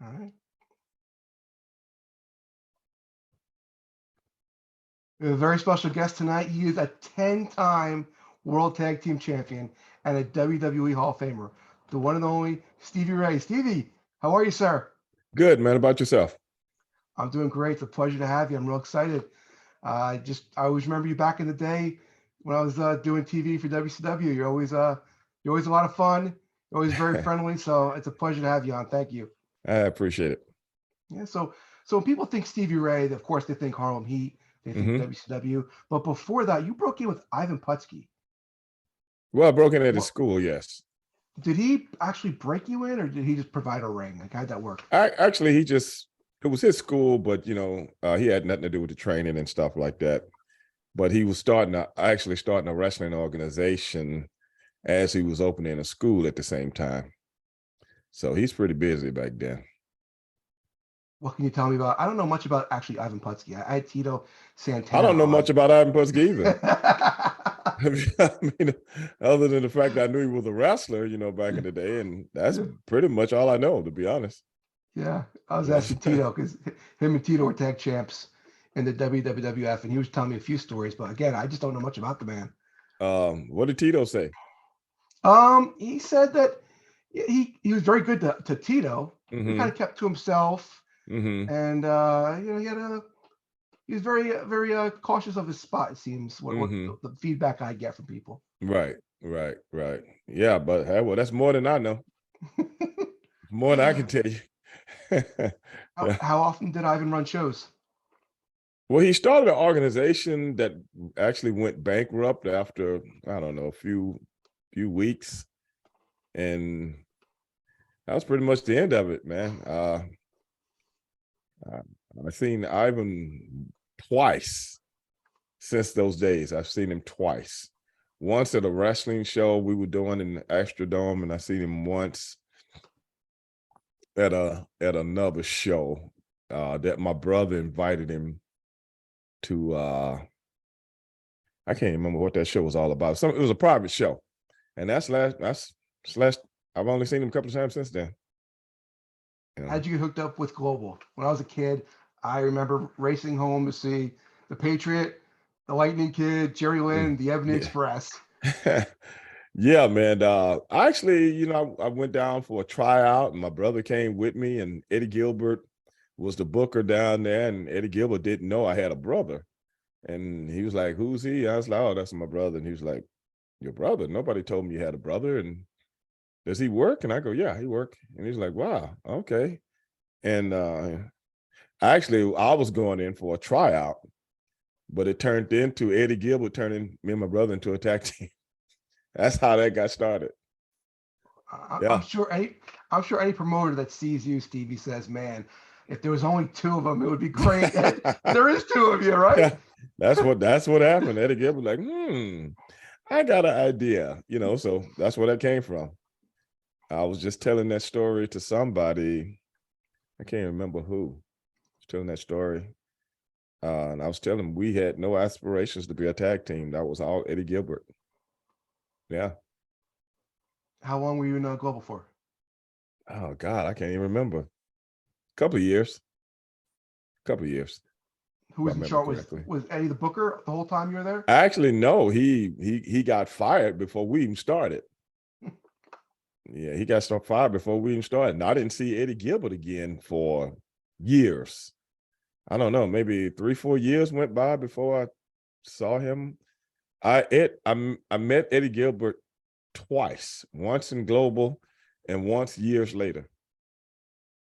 All right. We have a very special guest tonight. He is a 10-time World Tag Team Champion and a WWE Hall of Famer, the one and only Stevie Ray. Stevie, how are you, sir? Good, man. About yourself? I'm doing great. It's a pleasure to have you. I'm real excited. I always remember you back in the day when I was doing TV for WCW. You're always a lot of fun. You're always very friendly. So it's a pleasure to have you on. Thank you. I appreciate it. Yeah. So when people think Stevie Ray, of course they think Harlem Heat, they think Hmm. WCW. But before that, you broke in with Ivan Putski. Well, broken at his What school, yes. did he actually break you in, or did he just provide a ring? Like how'd that work? Actually, it was his school, but he had nothing to do with the training and stuff like that. But he was actually starting a wrestling organization as he was opening a school at the same time. So he's pretty busy back then. What can you tell me about? I don't know much about actually Ivan Putski. I had Tito I Santana don't know on. much about Ivan Putski either. I mean, other than the fact that I knew he was a wrestler, back in the day, and that's Yeah, pretty much all I know, to be honest. yeah. I was asking Tito because him and Tito were tag champs in the WWF, and he was telling me a few stories. But again, I just don't know much about the man. What did Tito say? He said that he was very good to Tito. He kind Hmm. of kept to himself, Hmm. and he was very cautious of his spot. It seems what Hmm. the feedback I get from people. Right, right, right. Yeah, but hey, well, that's more than I know. More than I can tell you. Yeah. How often did Ivan run shows? Well, he started an organization that actually went bankrupt after, I don't know, a few weeks, and that was pretty much the end of it, man. I- I've seen Ivan twice since those days. I've seen him twice. Once at a wrestling show we were doing in the Astrodome, and I seen him once at another show that my brother invited him to. I can't remember what that show was all about. It was a private show, and that's I've only seen him a couple of times since then. You know. How'd you get hooked up with Global? When I was a kid, I remember racing home to see the Patriot, the Lightning Kid, Jerry Mm. Lynn, the Ebony Yeah. Express. Yeah, man. Actually, I went down for a tryout, and my brother came with me, and Eddie Gilbert was the booker down there, and Eddie Gilbert didn't know I had a brother. And he was like, "Who's he?" I was like, "Oh, that's my brother." And he was like, "Your brother? Nobody told me you had a brother. And does he work?" And I go, "Yeah, he work." And he's like, "Wow, okay." And actually, I was going in for a tryout, but it turned into Eddie Gilbert turning me and my brother into a tag team. That's how that got started. I, I'm Yeah. sure any I'm sure any promoter that sees you, Stevie, says, "Man, if there was only two of them, it would be great." There is two of you, right? Yeah, that's what happened. Eddie Gilbert like, I got an idea, so that's where that came from. I was just telling that story to somebody. I can't remember who. I was telling that story. And I was telling him we had no aspirations to be a tag team. That was all Eddie Gilbert. Yeah. How long were you in Global for? Oh God, I can't even remember. Couple of years. Couple of years, Who if I was in remember charge? correctly. Was Eddie the Booker the whole time you were there? Actually, no, he got fired before we even started. Yeah, he got fired before we even started. And I didn't see Eddie Gilbert again for years. I don't know, maybe 3, 4 years went by before I saw him. I met Eddie Gilbert twice, once in Global and once years later.